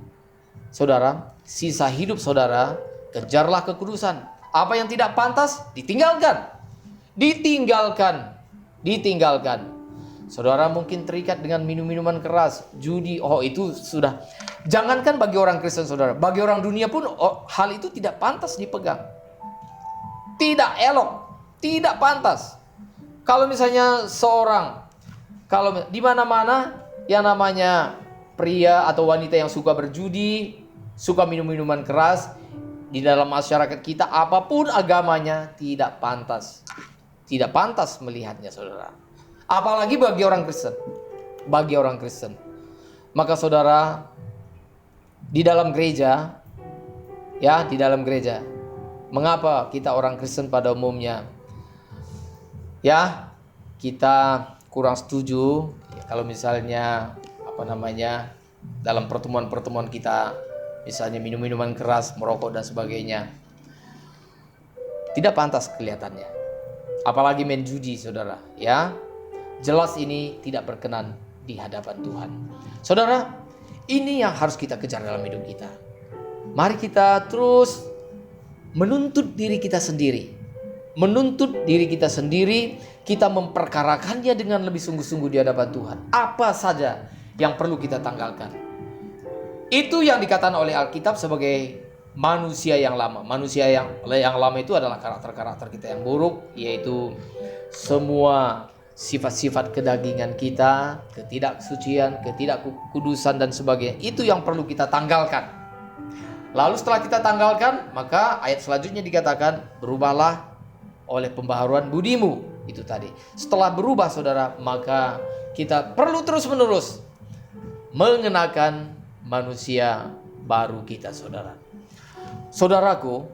saudara, sisa hidup saudara kejarlah kekudusan. Apa yang tidak pantas ditinggalkan. Saudara mungkin terikat dengan minum-minuman keras, judi, itu sudah. Jangankan bagi orang Kristen saudara, bagi orang dunia pun hal itu tidak pantas dipegang. Tidak elok, tidak pantas. Kalau misalnya kalau di mana-mana yang namanya pria atau wanita yang suka berjudi, suka minum-minuman keras, di dalam masyarakat kita apapun agamanya tidak pantas. Tidak pantas melihatnya saudara. Apalagi bagi orang Kristen. Maka saudara, di dalam gereja, mengapa kita orang Kristen pada umumnya kita kurang setuju kalau misalnya dalam pertemuan kita misalnya minum-minuman keras, merokok dan sebagainya. Tidak pantas kelihatannya. Apalagi main judi saudara, jelas ini tidak berkenan di hadapan Tuhan. Saudara, ini yang harus kita kejar dalam hidup kita. Mari kita terus menuntut diri kita sendiri menuntut diri kita sendiri, kita memperkarakannya dengan lebih sungguh-sungguh di hadapan Tuhan. Apa saja yang perlu kita tanggalkan. Itu yang dikatakan oleh Alkitab sebagai manusia yang lama. Manusia yang lama itu adalah karakter-karakter kita yang buruk, yaitu semua sifat-sifat kedagingan kita, ketidaksucian, ketidakkudusan dan sebagainya. Itu yang perlu kita tanggalkan. Lalu setelah kita tanggalkan, maka ayat selanjutnya dikatakan, berubahlah oleh pembaharuan budimu. Itu tadi. Setelah berubah saudara, maka kita perlu terus-menerus mengenakan manusia baru kita saudara. Saudaraku,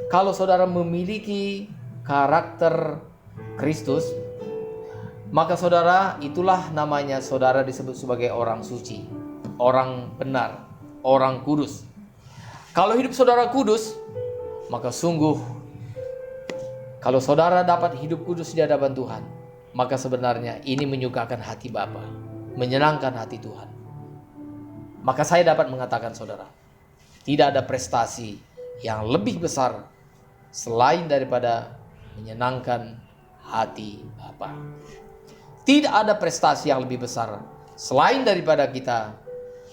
kalau saudara memiliki karakter Kristus, maka saudara, itulah namanya saudara disebut sebagai orang suci, orang benar, orang kudus. Kalau hidup saudara kudus, maka sungguh kalau saudara dapat hidup kudus di hadapan Tuhan, maka sebenarnya ini menyukakan hati Bapa, menyenangkan hati Tuhan. Maka saya dapat mengatakan saudara, tidak ada prestasi yang lebih besar selain daripada menyenangkan hati Bapa. Tidak ada prestasi yang lebih besar selain daripada kita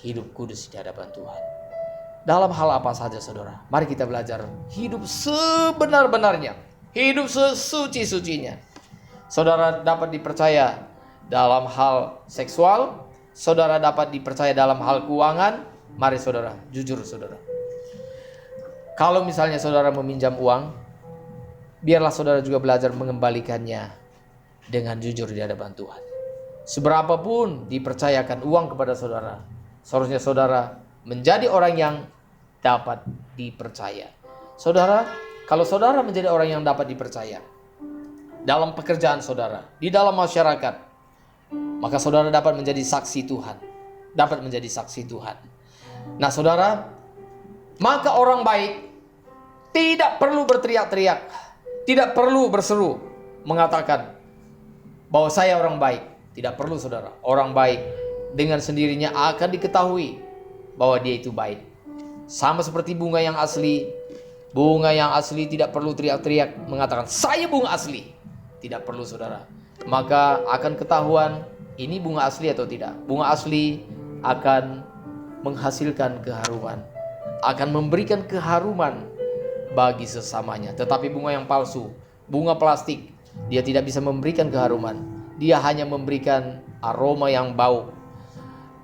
hidup kudus di hadapan Tuhan. Dalam hal apa saja saudara, mari kita belajar hidup sebenar-benarnya, hidup sesuci-sucinya. Saudara dapat dipercaya dalam hal seksual, saudara dapat dipercaya dalam hal keuangan. Mari saudara, jujur saudara. Kalau misalnya saudara meminjam uang, biarlah saudara juga belajar mengembalikannya dengan jujur di hadapan Tuhan. Seberapapun dipercayakan uang kepada saudara, seharusnya saudara menjadi orang yang dapat dipercaya. Saudara, kalau saudara menjadi orang yang dapat dipercaya dalam pekerjaan saudara, di dalam masyarakat, maka saudara dapat menjadi saksi Tuhan. Dapat menjadi saksi Tuhan. Nah saudara, maka orang baik tidak perlu berteriak-teriak, tidak perlu berseru mengatakan bahwa saya orang baik. Tidak perlu saudara. Orang baik dengan sendirinya akan diketahui bahwa dia itu baik. Sama seperti bunga yang asli. Bunga yang asli tidak perlu teriak-teriak mengatakan saya bunga asli. Tidak perlu saudara. Maka akan ketahuan ini bunga asli atau tidak. Bunga asli akan menghasilkan keharuman, akan memberikan keharuman bagi sesamanya. Tetapi bunga yang palsu, bunga plastik, dia tidak bisa memberikan keharuman. Dia hanya memberikan aroma yang bau.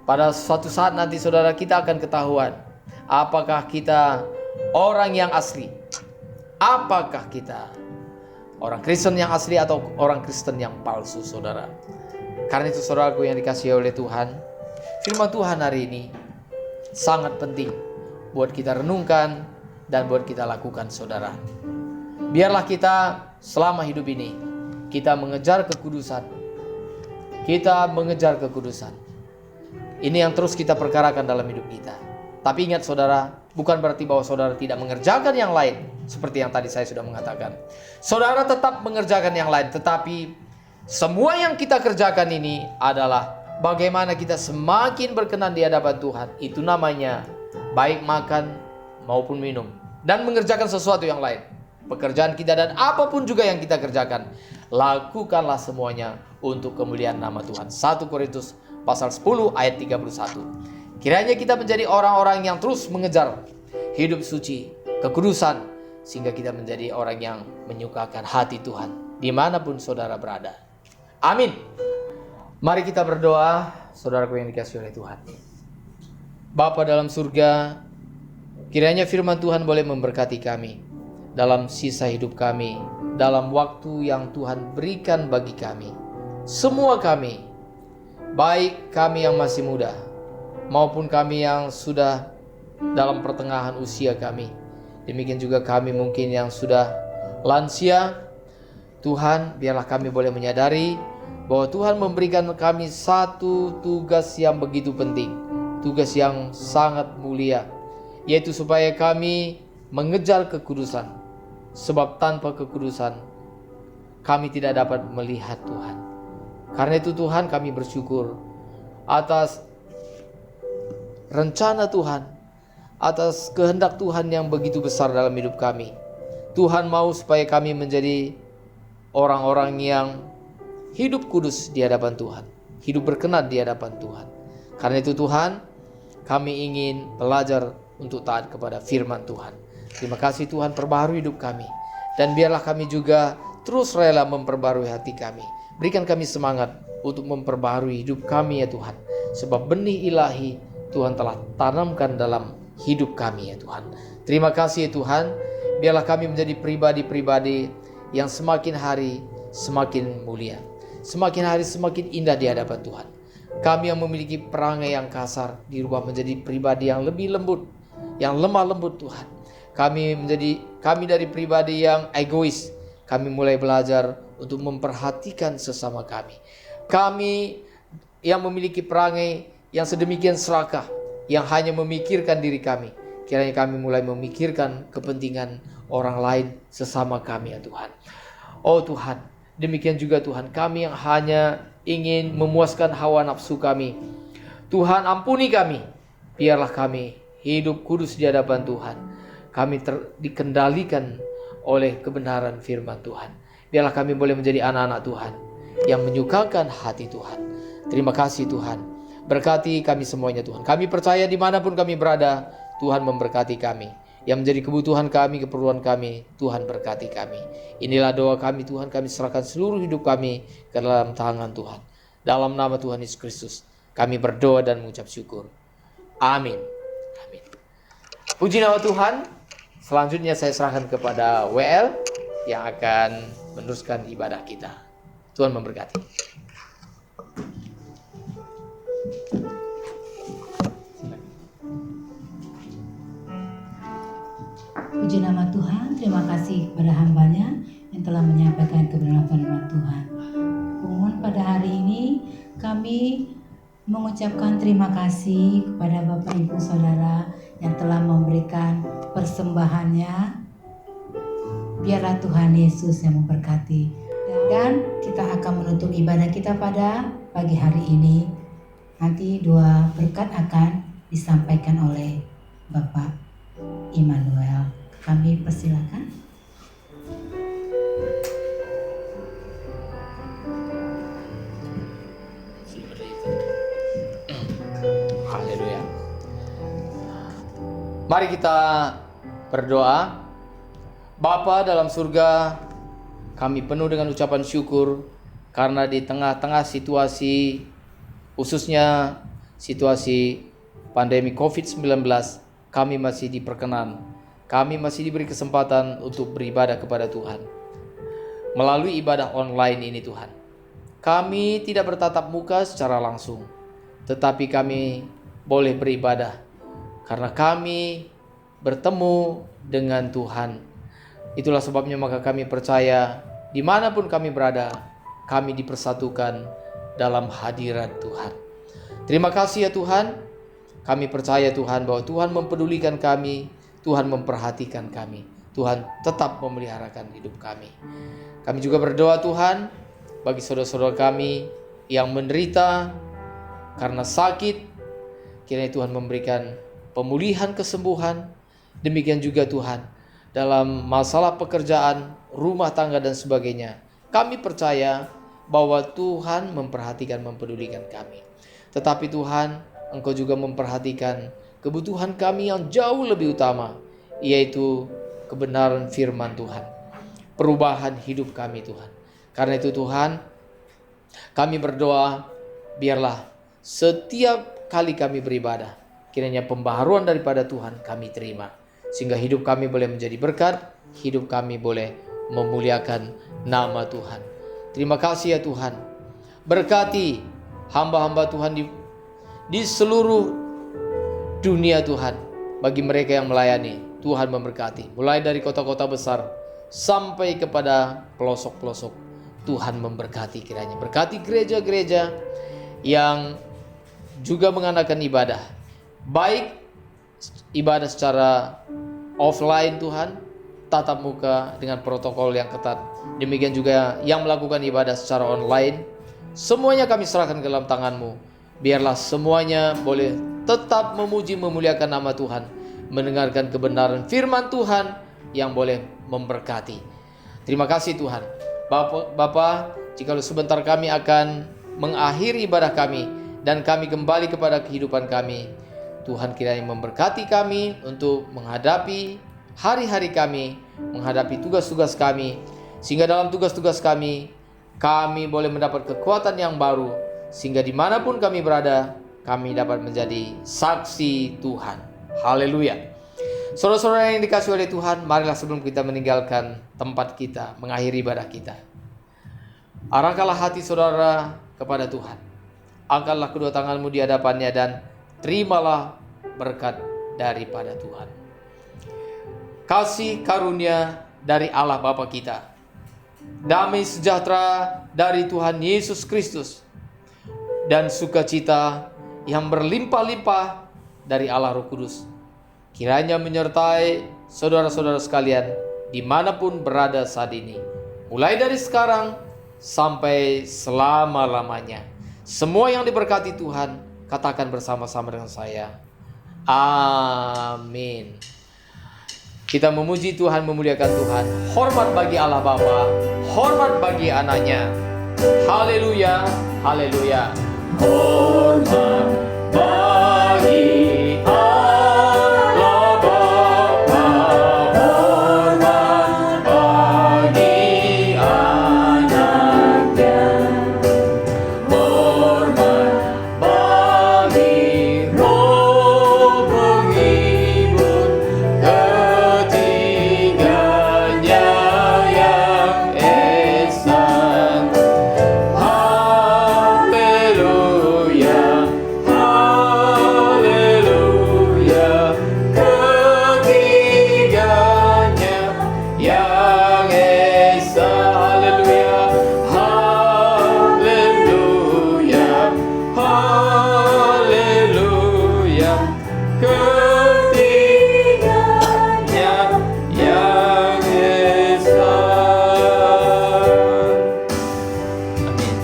Pada suatu saat nanti saudara, kita akan ketahuan apakah kita orang yang asli, apakah kita orang Kristen yang asli atau orang Kristen yang palsu saudara. Karena itu saudaraku yang dikasihi oleh Tuhan, firman Tuhan hari ini sangat penting buat kita renungkan dan buat kita lakukan saudara. Biarlah kita selama hidup ini kita mengejar kekudusan. Kita mengejar kekudusan. Ini yang terus kita perkarakan dalam hidup kita. Tapi ingat saudara, bukan berarti bahwa saudara tidak mengerjakan yang lain. Seperti yang tadi saya sudah mengatakan. Saudara tetap mengerjakan yang lain. Tetapi semua yang kita kerjakan ini adalah bagaimana kita semakin berkenan di hadapan Tuhan. Itu namanya baik makan maupun minum. Dan mengerjakan sesuatu yang lain. Pekerjaan kita dan apapun juga yang kita kerjakan, lakukanlah semuanya untuk kemuliaan nama Tuhan. 1 Korintus pasal 10 ayat 31. Kiranya kita menjadi orang-orang yang terus mengejar hidup suci, kekudusan, sehingga kita menjadi orang yang menyukakan hati Tuhan dimanapun saudara berada. Amin. Mari kita berdoa, saudaraku yang dikasihi oleh Tuhan. Bapa dalam surga, kiranya firman Tuhan boleh memberkati kami dalam sisa hidup kami, dalam waktu yang Tuhan berikan bagi kami. Semua kami, baik kami yang masih muda, maupun kami yang sudah dalam pertengahan usia kami. Demikian juga kami mungkin yang sudah lansia. Tuhan, biarlah kami boleh menyadari bahwa Tuhan memberikan kami satu tugas yang begitu penting. Tugas yang sangat mulia, yaitu supaya kami mengejar kekudusan. Sebab tanpa kekudusan kami tidak dapat melihat Tuhan. Karena itu Tuhan, kami bersyukur atas rencana Tuhan, atas kehendak Tuhan yang begitu besar dalam hidup kami. Tuhan mau supaya kami menjadi orang-orang yang hidup kudus di hadapan Tuhan, hidup berkenan di hadapan Tuhan. Karena itu Tuhan, kami ingin belajar untuk taat kepada firman Tuhan. Terima kasih Tuhan, perbaharui hidup kami. Dan biarlah kami juga terus rela memperbarui hati kami. Berikan kami semangat untuk memperbaharui hidup kami ya Tuhan. Sebab benih ilahi Tuhan telah tanamkan dalam hidup kami ya Tuhan. Terima kasih ya Tuhan. Biarlah kami menjadi pribadi-pribadi yang semakin hari semakin mulia. Semakin hari semakin indah di hadapan Tuhan. Kami yang memiliki perangai yang kasar dirubah menjadi pribadi yang lebih lembut, yang lemah lembut Tuhan. Kami dari pribadi yang egois, kami mulai belajar untuk memperhatikan sesama kami. Kami yang memiliki perangai yang sedemikian serakah, yang hanya memikirkan diri kami, kiranya kami mulai memikirkan kepentingan orang lain sesama kami ya Tuhan. Oh Tuhan, demikian juga Tuhan, kami yang hanya ingin memuaskan hawa nafsu kami, Tuhan ampuni kami. Biarlah kami hidup kudus di hadapan Tuhan. Kami dikendalikan oleh kebenaran firman Tuhan. Biarlah kami boleh menjadi anak-anak Tuhan yang menyukakan hati Tuhan. Terima kasih Tuhan. Berkati kami semuanya Tuhan. Kami percaya dimanapun kami berada, Tuhan memberkati kami. Yang menjadi kebutuhan kami, keperluan kami, Tuhan berkati kami. Inilah doa kami Tuhan, kami serahkan seluruh hidup kami ke dalam tangan Tuhan. Dalam nama Tuhan Yesus Kristus, kami berdoa dan mengucap syukur. Amin. Amin. Puji nama Tuhan. Selanjutnya saya serahkan kepada WL yang akan meneruskan ibadah kita. Tuhan memberkati. Puji nama Tuhan, terima kasih kepada hambanya yang telah menyampaikan kebenaran firman Tuhan. Mohon pada hari ini kami mengucapkan terima kasih kepada Bapak Ibu Saudara yang telah memberikan persembahannya. Biarlah Tuhan Yesus yang memberkati. Dan kita akan menutup ibadah kita pada pagi hari ini. Nanti dua berkat akan disampaikan oleh Bapak Immanuel. Kami persilakan. Haleluya. Mari kita berdoa. Bapa dalam surga, kami penuh dengan ucapan syukur karena di tengah-tengah situasi, khususnya situasi pandemi COVID-19, kami masih diperkenan. Kami masih diberi kesempatan untuk beribadah kepada Tuhan. Melalui ibadah online ini Tuhan, kami tidak bertatap muka secara langsung, tetapi kami boleh beribadah karena kami bertemu dengan Tuhan. Itulah sebabnya maka kami percaya dimanapun kami berada, kami dipersatukan dalam hadirat Tuhan. Terima kasih ya Tuhan. Kami percaya Tuhan bahwa Tuhan mempedulikan kami, Tuhan memperhatikan kami, Tuhan tetap memeliharakan hidup kami. Kami juga berdoa Tuhan bagi saudara-saudara kami yang menderita karena sakit, kiranya Tuhan memberikan pemulihan, kesembuhan. Demikian juga Tuhan dalam masalah pekerjaan, rumah tangga dan sebagainya. Kami percaya bahwa Tuhan memperhatikan, mempedulikan kami. Tetapi Tuhan, Engkau juga memperhatikan kebutuhan kami yang jauh lebih utama, yaitu kebenaran firman Tuhan, perubahan hidup kami Tuhan. Karena itu Tuhan, kami berdoa, biarlah setiap kali kami beribadah, kiranya pembaharuan daripada Tuhan kami terima, sehingga hidup kami boleh menjadi berkat, hidup kami boleh memuliakan nama Tuhan. Terima kasih ya Tuhan. Berkati hamba-hamba Tuhan di seluruh dunia Tuhan. Bagi mereka yang melayani, Tuhan memberkati. Mulai dari kota-kota besar sampai kepada pelosok-pelosok, Tuhan memberkati kiranya. Berkati gereja-gereja yang juga mengadakan ibadah, baik ibadah secara offline Tuhan, tatap muka dengan protokol yang ketat. Demikian juga yang melakukan ibadah secara online. Semuanya kami serahkan ke dalam tangan-Mu. Biarlah semuanya boleh tetap memuji memuliakan nama Tuhan, mendengarkan kebenaran firman Tuhan yang boleh memberkati. Terima kasih Tuhan. Bapa, jika sebentar kami akan mengakhiri ibadah kami dan kami kembali kepada kehidupan kami, Tuhan kiranya memberkati kami untuk menghadapi hari-hari kami, menghadapi tugas-tugas kami, sehingga dalam tugas-tugas kami boleh mendapat kekuatan yang baru, sehingga dimanapun kami berada, kami dapat menjadi saksi Tuhan. Haleluya. Saudara-saudara yang dikasihi oleh Tuhan, marilah sebelum kita meninggalkan tempat kita, mengakhiri ibadah kita, arahkanlah hati saudara kepada Tuhan. Angkatlah kedua tanganmu di hadapannya dan terimalah berkat daripada Tuhan. Kasih karunia dari Allah Bapa kita, damai sejahtera dari Tuhan Yesus Kristus, dan sukacita yang berlimpah-limpah dari Allah Roh Kudus kiranya menyertai saudara-saudara sekalian dimanapun berada saat ini, mulai dari sekarang sampai selama-lamanya. Semua yang diberkati Tuhan, katakan bersama-sama dengan saya, amin. Kita memuji Tuhan, memuliakan Tuhan. Hormat bagi Allah Bapa, hormat bagi anaknya. Haleluya, haleluya. Hormat bagi Allah Bapa, hormat bagi anaknya, hormat bagi Roh penghibur ketiganya yang esa. Haleluya, haleluya, ketiganya yang esa. Haleluya, haleluya, haleluya, ketiganya yang esa. Amin.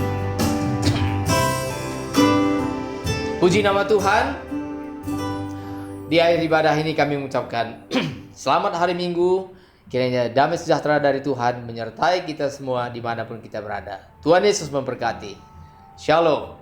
Puji nama Tuhan. Di akhir ibadah ini kami mengucapkan selamat hari Minggu. Kiranya damai sejahtera dari Tuhan menyertai kita semua dimanapun kita berada. Tuhan Yesus memberkati. Shalom.